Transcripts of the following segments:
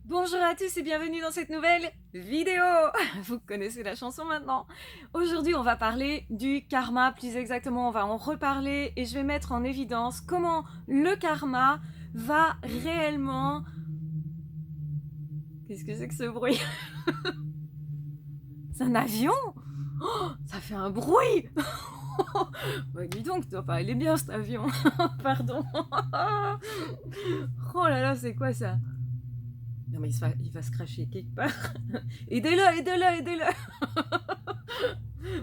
Bonjour à tous et bienvenue dans cette nouvelle vidéo. Vous connaissez la chanson maintenant. Aujourd'hui, on va parler du karma, plus exactement, on va en reparler et je vais mettre en évidence comment le karma va réellement... Qu'est-ce que c'est que ce bruit? C'est un avion? Oh, ça fait un bruit. Ouais, dis donc, toi pas, il est bien cet avion. Pardon. Oh là là, c'est quoi ça? Non mais il va se cracher quelque part. Aidez-le, aidez-le, aidez-le.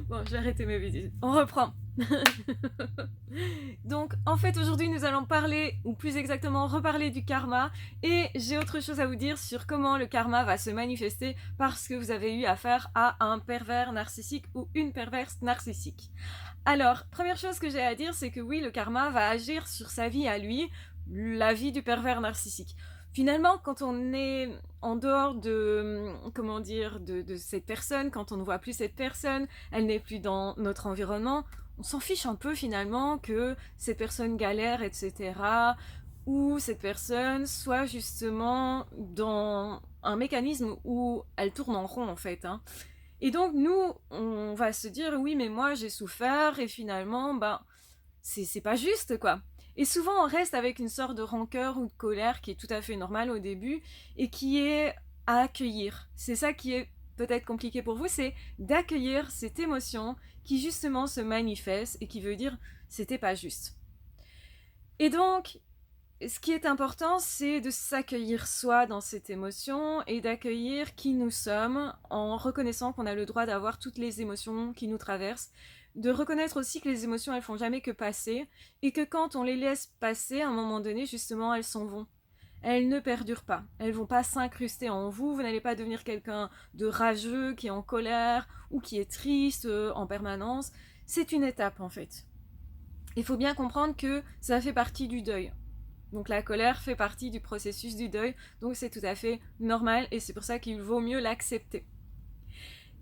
Bon, j'ai arrêté mes bêtises. On reprend. Donc, en fait, aujourd'hui, nous allons parler, ou plus exactement, reparler du karma. Et j'ai autre chose à vous dire sur comment le karma va se manifester parce que vous avez eu affaire à un pervers narcissique ou une perverse narcissique. Alors, première chose que j'ai à dire, c'est que oui, le karma va agir sur sa vie à lui, la vie du pervers narcissique. Finalement, quand on est en dehors de, comment dire, de cette personne, quand on ne voit plus cette personne, elle n'est plus dans notre environnement, on s'en fiche un peu finalement que cette personne galère, etc. Ou cette personne soit justement dans un mécanisme où elle tourne en rond en fait. Hein. Et donc nous, on va se dire oui mais moi j'ai souffert et finalement c'est pas juste quoi. Et souvent on reste avec une sorte de rancœur ou de colère qui est tout à fait normale au début et qui est à accueillir. C'est ça qui est peut-être compliqué pour vous, c'est d'accueillir cette émotion qui justement se manifeste et qui veut dire c'était pas juste. Et donc ce qui est important, c'est de s'accueillir soi dans cette émotion et d'accueillir qui nous sommes en reconnaissant qu'on a le droit d'avoir toutes les émotions qui nous traversent, de reconnaître aussi que les émotions, elles font jamais que passer et que quand on les laisse passer, à un moment donné, justement, elles s'en vont. Elles ne perdurent pas. Elles vont pas s'incruster en vous. Vous n'allez pas devenir quelqu'un de rageux, qui est en colère ou qui est triste en permanence. C'est une étape en fait. Il faut bien comprendre que ça fait partie du deuil. Donc la colère fait partie du processus du deuil, donc c'est tout à fait normal et c'est pour ça qu'il vaut mieux l'accepter.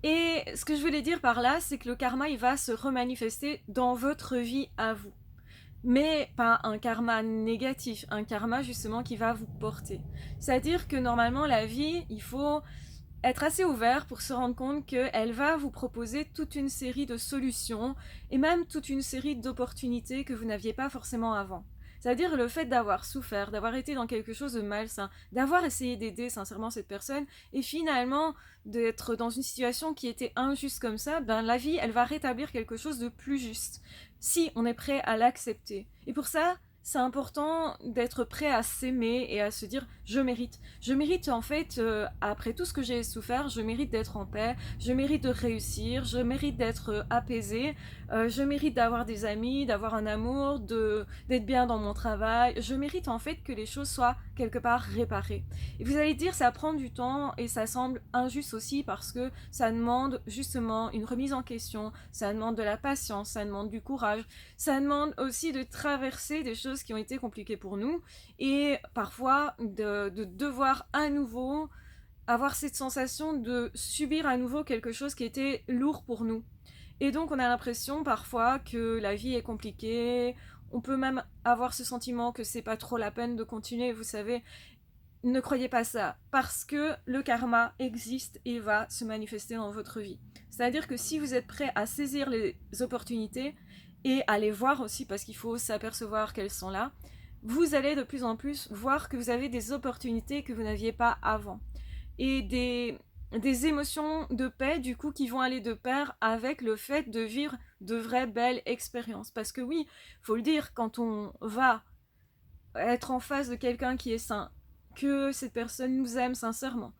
Et ce que je voulais dire par là, c'est que le karma, il va se remanifester dans votre vie à vous. Mais pas un karma négatif, un karma justement qui va vous porter. C'est-à-dire que normalement la vie, il faut être assez ouvert pour se rendre compte qu'elle va vous proposer toute une série de solutions et même toute une série d'opportunités que vous n'aviez pas forcément avant. C'est-à-dire le fait d'avoir souffert, d'avoir été dans quelque chose de malsain, d'avoir essayé d'aider sincèrement cette personne et finalement d'être dans une situation qui était injuste comme ça, ben la vie, elle va rétablir quelque chose de plus juste si on est prêt à l'accepter. Et pour ça, c'est important d'être prêt à s'aimer et à se dire je mérite. Je mérite en fait, après tout ce que j'ai souffert, je mérite d'être en paix, je mérite de réussir, je mérite d'être apaisé, je mérite d'avoir des amis, d'avoir un amour, d'être bien dans mon travail. Je mérite en fait que les choses soient quelque part réparées. Et vous allez dire ça prend du temps et ça semble injuste aussi parce que ça demande justement une remise en question, ça demande de la patience, ça demande du courage, ça demande aussi de traverser des choses qui ont été compliquées pour nous et parfois de devoir à nouveau avoir cette sensation de subir à nouveau quelque chose qui était lourd pour nous. Et donc on a l'impression parfois que la vie est compliquée, on peut même avoir ce sentiment que c'est pas trop la peine de continuer, vous savez. Ne croyez pas ça, parce que le karma existe et va se manifester dans votre vie. C'est-à-dire que si vous êtes prêt à saisir les opportunités et à les voir aussi, parce qu'il faut s'apercevoir qu'elles sont là, vous allez de plus en plus voir que vous avez des opportunités que vous n'aviez pas avant. Et des émotions de paix, du coup, qui vont aller de pair avec le fait de vivre de vraies belles expériences. Parce que oui, faut le dire, quand on va être en face de quelqu'un qui est sain, que cette personne nous aime sincèrement,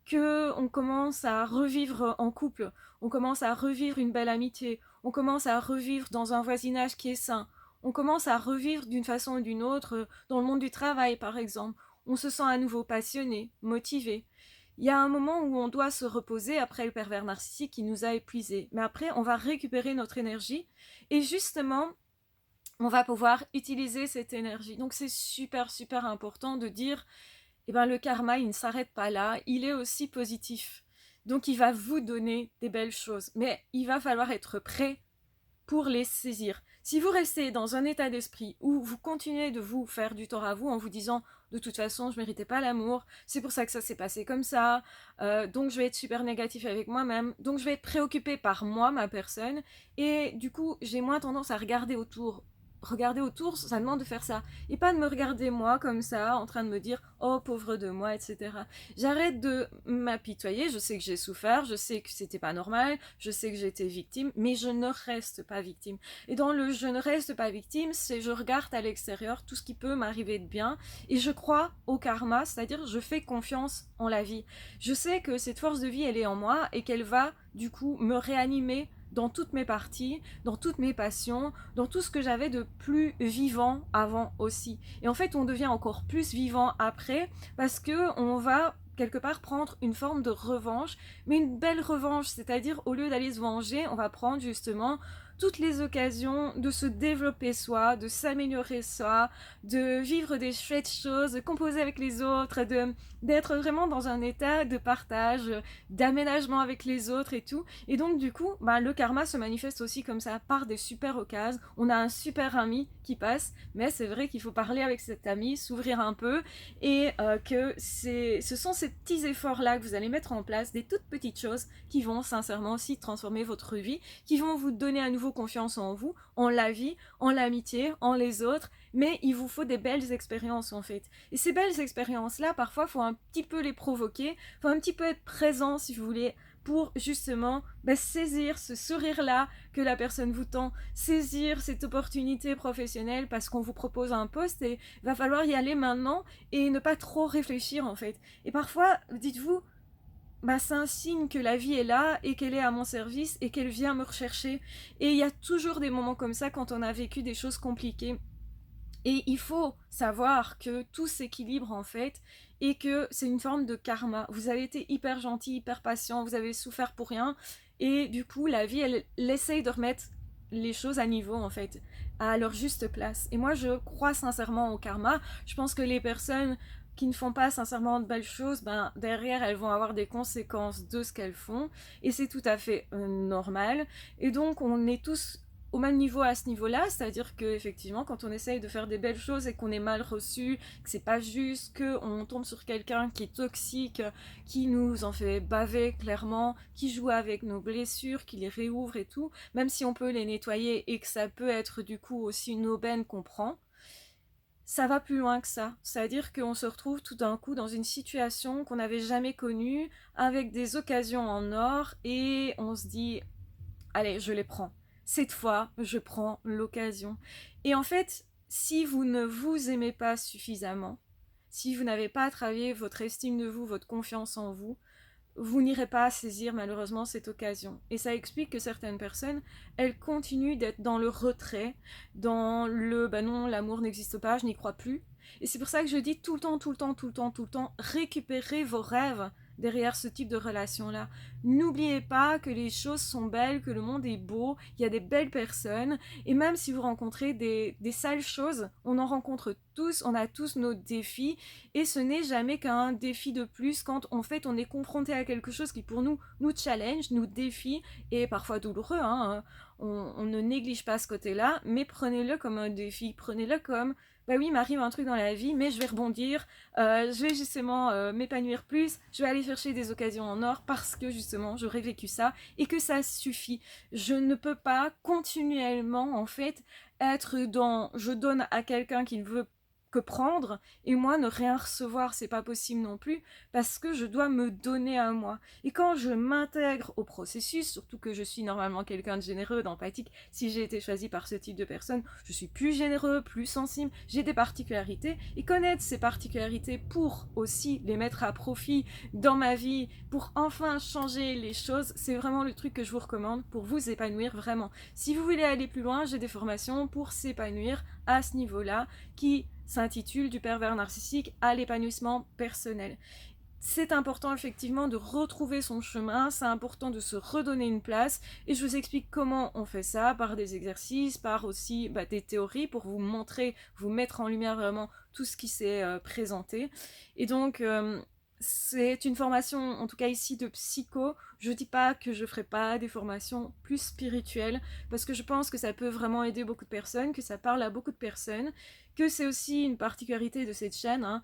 que on commence à revivre en couple, on commence à revivre une belle amitié, on commence à revivre dans un voisinage qui est sain, on commence à revivre d'une façon ou d'une autre dans le monde du travail par exemple, on se sent à nouveau passionné, motivé. Il y a un moment où on doit se reposer après le pervers narcissique qui nous a épuisés, mais après on va récupérer notre énergie et justement on va pouvoir utiliser cette énergie. Donc c'est super super important de dire eh ben, le karma, il ne s'arrête pas là, il est aussi positif. Donc il va vous donner des belles choses, mais il va falloir être prêt pour les saisir. Si vous restez dans un état d'esprit où vous continuez de vous faire du tort à vous en vous disant de toute façon je méritais pas l'amour, c'est pour ça que ça s'est passé comme ça, donc je vais être super négatif avec moi-même, donc je vais être préoccupé par moi, ma personne, et du coup j'ai moins tendance à regarder autour. Regarder autour, ça demande de faire ça. Et pas de me regarder moi comme ça, en train de me dire oh pauvre de moi, etc. J'arrête de m'apitoyer, je sais que j'ai souffert, je sais que c'était pas normal, je sais que j'étais victime, mais je ne reste pas victime. Et dans le je ne reste pas victime, c'est je regarde à l'extérieur tout ce qui peut m'arriver de bien et je crois au karma, c'est-à-dire je fais confiance en la vie. Je sais que cette force de vie, elle est en moi et qu'elle va du coup me réanimer dans toutes mes parties, dans toutes mes passions, dans tout ce que j'avais de plus vivant avant aussi. Et en fait, on devient encore plus vivant après parce que on va quelque part prendre une forme de revanche, mais une belle revanche, c'est-à-dire au lieu d'aller se venger, on va prendre justement toutes les occasions de se développer soi, de s'améliorer soi, de vivre des chouettes choses, de composer avec les autres, d'être vraiment dans un état de partage, d'aménagement avec les autres et tout. Et donc du coup, le karma se manifeste aussi comme ça, par des super occasions. On a un super ami qui passe, mais c'est vrai qu'il faut parler avec cet ami, s'ouvrir un peu, et que ce sont ces petits efforts-là que vous allez mettre en place, des toutes petites choses qui vont sincèrement aussi transformer votre vie, qui vont vous donner à nouveau confiance en vous, en la vie, en l'amitié, en les autres, mais il vous faut des belles expériences en fait. Et ces belles expériences-là, parfois, il faut un petit peu les provoquer, il faut un petit peu être présent si vous voulez, pour justement saisir ce sourire-là que la personne vous tend, saisir cette opportunité professionnelle parce qu'on vous propose un poste et il va falloir y aller maintenant et ne pas trop réfléchir en fait. Et parfois, dites-vous, c'est un signe que la vie est là et qu'elle est à mon service et qu'elle vient me rechercher. Et il y a toujours des moments comme ça quand on a vécu des choses compliquées. Et il faut savoir que tout s'équilibre en fait et que c'est une forme de karma. Vous avez été hyper gentil, hyper patient, vous avez souffert pour rien et du coup la vie elle essaye de remettre les choses à niveau en fait, à leur juste place. Et moi je crois sincèrement au karma. Je pense que les personnes qui ne font pas sincèrement de belles choses, derrière elles vont avoir des conséquences de ce qu'elles font et c'est tout à fait normal. Et donc on est tous au même niveau à ce niveau-là, c'est-à-dire que effectivement, quand on essaye de faire des belles choses et qu'on est mal reçu, que c'est pas juste, qu'on tombe sur quelqu'un qui est toxique, qui nous en fait baver clairement, qui joue avec nos blessures, qui les réouvre et tout, même si on peut les nettoyer et que ça peut être du coup aussi une aubaine qu'on prend, ça va plus loin que ça. C'est-à-dire qu'on se retrouve tout d'un coup dans une situation qu'on n'avait jamais connue, avec des occasions en or, et on se dit, allez, je les prends. Cette fois, je prends l'occasion. Et en fait, si vous ne vous aimez pas suffisamment, si vous n'avez pas travaillé votre estime de vous, votre confiance en vous, vous n'irez pas saisir malheureusement cette occasion. Et ça explique que certaines personnes, elles continuent d'être dans le retrait, dans le non, l'amour n'existe pas, je n'y crois plus. Et c'est pour ça que je dis tout le temps, tout le temps, tout le temps, tout le temps, récupérez vos rêves derrière ce type de relation-là. N'oubliez pas que les choses sont belles, que le monde est beau, il y a des belles personnes, et même si vous rencontrez des sales choses, on en rencontre tous, on a tous nos défis, et ce n'est jamais qu'un défi de plus quand en fait on est confronté à quelque chose qui pour nous challenge, nous défie, et parfois douloureux, on ne néglige pas ce côté-là, mais prenez-le comme un défi, prenez-le comme oui, il m'arrive un truc dans la vie, mais je vais rebondir, je vais justement m'épanouir plus, je vais aller chercher des occasions en or parce que justement j'aurais vécu ça et que ça suffit. Je ne peux pas continuellement en fait être dans je donne à quelqu'un qui ne veut que prendre et moi ne rien recevoir, c'est pas possible non plus parce que je dois me donner à moi. Et quand je m'intègre au processus, surtout que je suis normalement quelqu'un de généreux, d'empathique, si j'ai été choisie par ce type de personne, je suis plus généreux, plus sensible, j'ai des particularités et connaître ces particularités pour aussi les mettre à profit dans ma vie, pour enfin changer les choses, c'est vraiment le truc que je vous recommande pour vous épanouir vraiment. Si vous voulez aller plus loin, j'ai des formations pour s'épanouir à ce niveau-là qui s'intitule Du pervers narcissique à l'épanouissement personnel. C'est important effectivement de retrouver son chemin, c'est important de se redonner une place et je vous explique comment on fait ça par des exercices, par aussi des théories pour vous montrer, vous mettre en lumière vraiment tout ce qui s'est présenté. Et donc c'est une formation, en tout cas ici, de psycho. Je dis pas que je ferai pas des formations plus spirituelles, parce que je pense que ça peut vraiment aider beaucoup de personnes, que ça parle à beaucoup de personnes, que c'est aussi une particularité de cette chaîne, hein,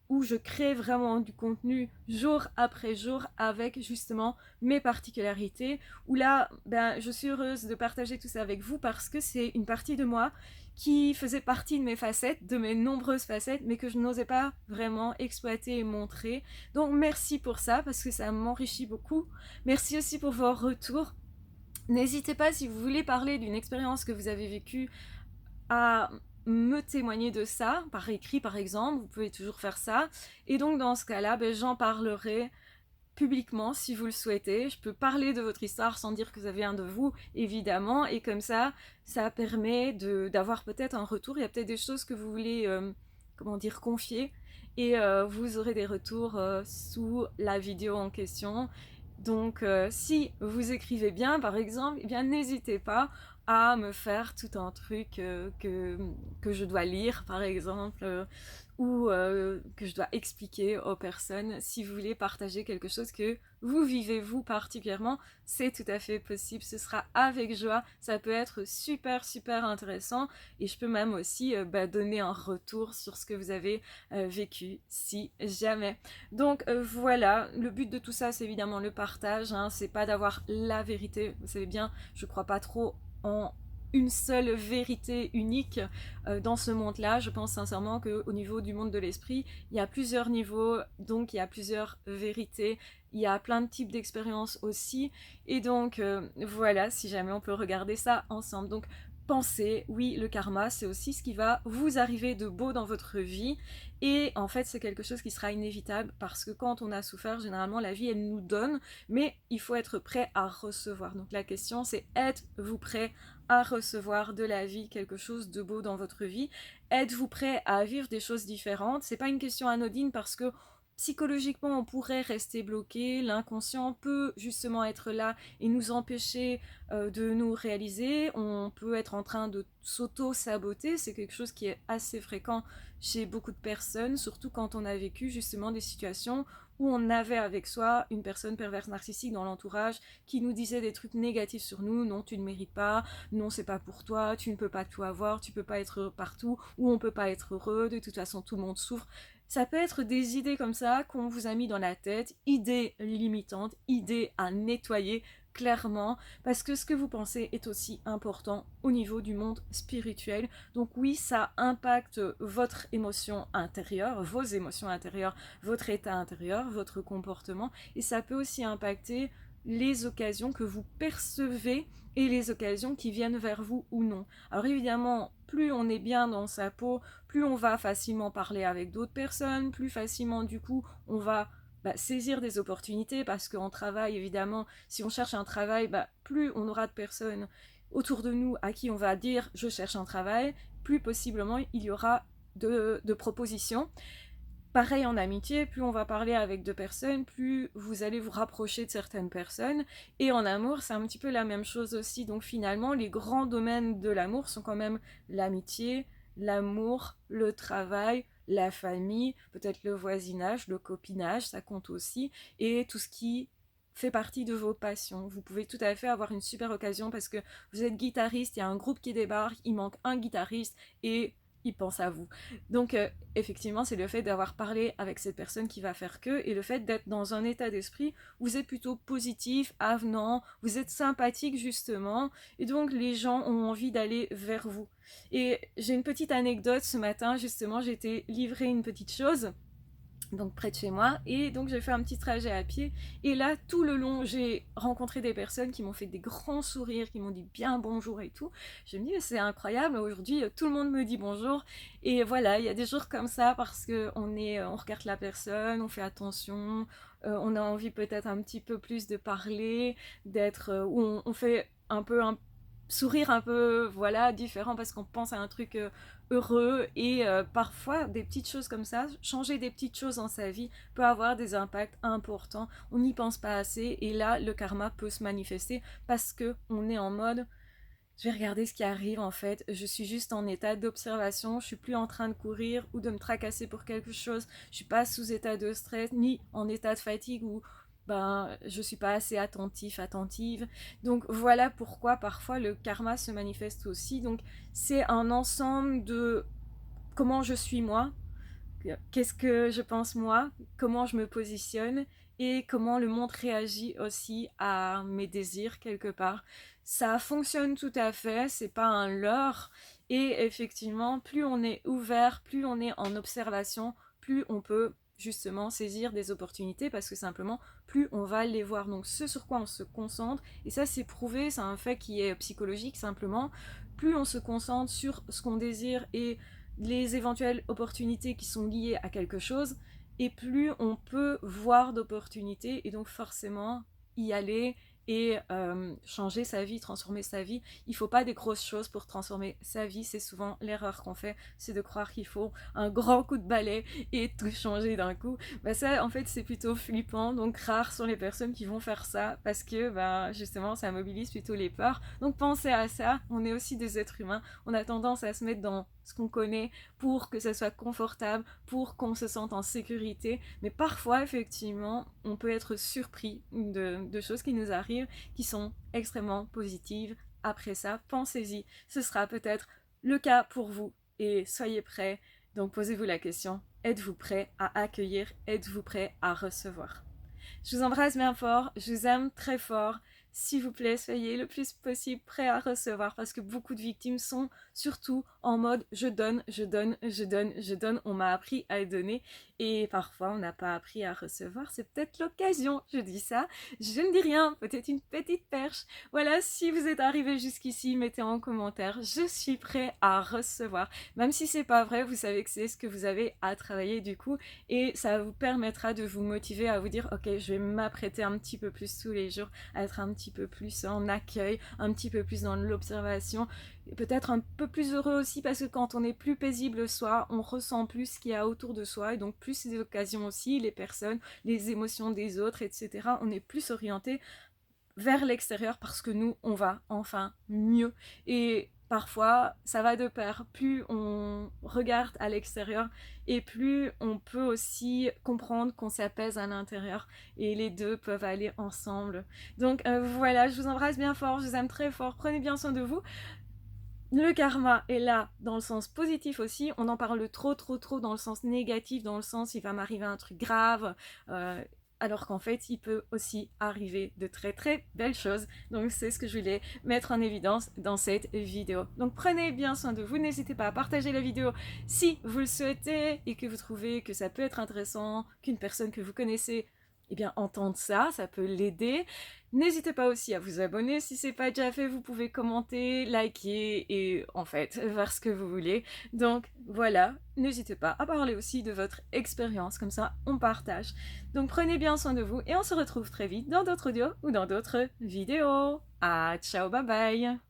où je crée vraiment du contenu jour après jour avec justement mes particularités, où là, ben, je suis heureuse de partager tout ça avec vous parce que c'est une partie de moi qui faisait partie de mes facettes, de mes nombreuses facettes, mais que je n'osais pas vraiment exploiter et montrer. Donc merci pour ça, parce que ça m'enrichit beaucoup. Merci aussi pour vos retours. N'hésitez pas, si vous voulez parler d'une expérience que vous avez vécue, à me témoigner de ça, par écrit par exemple, vous pouvez toujours faire ça. Et donc dans ce cas-là, ben, j'en parlerai publiquement si vous le souhaitez. Je peux parler de votre histoire sans dire que ça vient de vous, évidemment, et comme ça permet d'avoir peut-être un retour. Il y a peut-être des choses que vous voulez, comment dire, confier, et vous aurez des retours sous la vidéo en question. Donc, si vous écrivez bien, par exemple, eh bien, n'hésitez pas à me faire tout un truc que je dois lire, par exemple, ou que je dois expliquer aux personnes. Si vous voulez partager quelque chose que vous vivez vous particulièrement, c'est tout à fait possible, ce sera avec joie, ça peut être super super intéressant, et je peux même aussi donner un retour sur ce que vous avez vécu si jamais. Donc voilà, le but de tout ça c'est évidemment le partage, hein, c'est pas d'avoir la vérité, vous savez bien, je crois pas trop en une seule vérité unique dans ce monde-là. Je pense sincèrement qu'au niveau du monde de l'esprit, il y a plusieurs niveaux, donc il y a plusieurs vérités, il y a plein de types d'expériences aussi, et donc voilà, si jamais on peut regarder ça ensemble. Donc pensez, oui, le karma, c'est aussi ce qui va vous arriver de beau dans votre vie, et en fait c'est quelque chose qui sera inévitable, parce que quand on a souffert, généralement la vie elle nous donne, mais il faut être prêt à recevoir. Donc la question c'est, êtes-vous prêt à recevoir de la vie quelque chose de beau dans votre vie? Êtes-vous prêt à vivre des choses différentes? C'est pas une question anodine, parce que psychologiquement on pourrait rester bloqué, l'inconscient peut justement être là et nous empêcher de nous réaliser, on peut être en train de s'auto-saboter, c'est quelque chose qui est assez fréquent chez beaucoup de personnes, surtout quand on a vécu justement des situations où on avait avec soi une personne perverse narcissique dans l'entourage qui nous disait des trucs négatifs sur nous, non tu ne mérites pas, non c'est pas pour toi, tu ne peux pas tout avoir, tu peux pas être partout, ou on peut pas être heureux, de toute façon tout le monde souffre. Ça peut être des idées comme ça qu'on vous a mis dans la tête, idées limitantes, idées à nettoyer clairement, parce que ce que vous pensez est aussi important au niveau du monde spirituel. Donc oui, ça impacte votre émotion intérieure, vos émotions intérieures, votre état intérieur, votre comportement, et ça peut aussi impacter les occasions que vous percevez et les occasions qui viennent vers vous ou non. Alors évidemment, plus on est bien dans sa peau, plus on va facilement parler avec d'autres personnes, plus facilement du coup on va saisir des opportunités, parce qu'en travail évidemment, si on cherche un travail, plus on aura de personnes autour de nous à qui on va dire je cherche un travail, plus possiblement il y aura de propositions. Pareil en amitié, plus on va parler avec deux personnes, plus vous allez vous rapprocher de certaines personnes. Et en amour, c'est un petit peu la même chose aussi. Donc finalement, les grands domaines de l'amour sont quand même l'amitié, l'amour, le travail, la famille, peut-être le voisinage, le copinage, ça compte aussi. Et tout ce qui fait partie de vos passions. Vous pouvez tout à fait avoir une super occasion parce que vous êtes guitariste, il y a un groupe qui débarque, il manque un guitariste et il pense à vous. Donc effectivement, c'est le fait d'avoir parlé avec cette personne qui va faire que, et le fait d'être dans un état d'esprit où vous êtes plutôt positif, avenant, vous êtes sympathique justement, et donc les gens ont envie d'aller vers vous. Et j'ai une petite anecdote ce matin, justement, j'ai été livrée une petite chose, donc près de chez moi, et donc j'ai fait un petit trajet à pied, et là tout le long j'ai rencontré des personnes qui m'ont fait des grands sourires, qui m'ont dit bien bonjour et tout. Je me dis c'est incroyable, aujourd'hui tout le monde me dit bonjour, et voilà, il y a des jours comme ça parce que on regarde la personne, on fait attention, on a envie peut-être un petit peu plus de parler, d'être où on fait un peu un sourire un peu voilà différent parce qu'on pense à un truc heureux, et parfois des petites choses comme ça, changer des petites choses dans sa vie peut avoir des impacts importants, on n'y pense pas assez, et là le karma peut se manifester parce que on est en mode je vais regarder ce qui arrive en fait. Je suis juste en état d'observation. Je suis plus en train de courir ou de me tracasser pour quelque chose. Je suis pas sous état de stress ni en état de fatigue ou je suis pas assez attentive. Donc voilà pourquoi parfois le karma se manifeste aussi. Donc c'est un ensemble de comment je suis moi, qu'est-ce que je pense moi, comment je me positionne et comment le monde réagit aussi à mes désirs quelque part. Ça fonctionne tout à fait, c'est pas un leurre. Et effectivement, plus on est ouvert, plus on est en observation, plus on peut justement saisir des opportunités parce que simplement plus on va les voir. Donc ce sur quoi on se concentre, et ça c'est prouvé, c'est un fait qui est psychologique simplement, plus on se concentre sur ce qu'on désire et les éventuelles opportunités qui sont liées à quelque chose, et plus on peut voir d'opportunités et donc forcément y aller et changer sa vie, transformer sa vie. Il ne faut pas des grosses choses pour transformer sa vie. C'est souvent l'erreur qu'on fait, c'est de croire qu'il faut un grand coup de balai et tout changer d'un coup. Ça, en fait, c'est plutôt flippant. Donc, rares sont les personnes qui vont faire ça parce que, justement, ça mobilise plutôt les peurs. Donc, pensez à ça. On est aussi des êtres humains. On a tendance à se mettre dans ce qu'on connaît pour que ça soit confortable, pour qu'on se sente en sécurité. Mais parfois, effectivement, on peut être surpris de choses qui nous arrivent, qui sont extrêmement positives. Après ça, pensez-y. Ce sera peut-être le cas pour vous. Et soyez prêts. Donc posez-vous la question, êtes-vous prêt à accueillir? Êtes-vous prêt à recevoir? Je vous embrasse bien fort, je vous aime très fort. S'il vous plaît, soyez le plus possible prêts à recevoir parce que beaucoup de victimes sont surtout en mode je donne, je donne, je donne, je donne. On m'a appris à donner et parfois on n'a pas appris à recevoir. C'est peut-être l'occasion, je dis ça. Je ne dis rien, peut-être une petite perche. Voilà, si vous êtes arrivé jusqu'ici, mettez en commentaire. Je suis prêt à recevoir. Même si c'est pas vrai, vous savez que c'est ce que vous avez à travailler du coup et ça vous permettra de vous motiver à vous dire ok, je vais m'apprêter un petit peu plus tous les jours à être un petit peu plus en accueil, un petit peu plus dans l'observation, peut-être un peu plus heureux aussi parce que quand on est plus paisible soi, on ressent plus ce qu'il y a autour de soi et donc plus les occasions aussi, les personnes, les émotions des autres, etc. On est plus orienté vers l'extérieur parce que nous, on va enfin mieux. Et parfois, ça va de pair. Plus on regarde à l'extérieur et plus on peut aussi comprendre qu'on s'apaise à l'intérieur. Et les deux peuvent aller ensemble. Donc voilà, je vous embrasse bien fort, je vous aime très fort. Prenez bien soin de vous. Le karma est là dans le sens positif aussi. On en parle trop dans le sens négatif, dans le sens il va m'arriver un truc grave. Alors qu'en fait, il peut aussi arriver de très belles choses. Donc c'est ce que je voulais mettre en évidence dans cette vidéo. Donc prenez bien soin de vous, n'hésitez pas à partager la vidéo si vous le souhaitez et que vous trouvez que ça peut être intéressant, qu'une personne que vous connaissez entende ça, ça peut l'aider. N'hésitez pas aussi à vous abonner si c'est pas déjà fait, vous pouvez commenter, liker et en fait faire ce que vous voulez. Donc voilà, n'hésitez pas à parler aussi de votre expérience, comme ça on partage. Donc prenez bien soin de vous et on se retrouve très vite dans d'autres audios ou dans d'autres vidéos. Ah ciao, bye bye.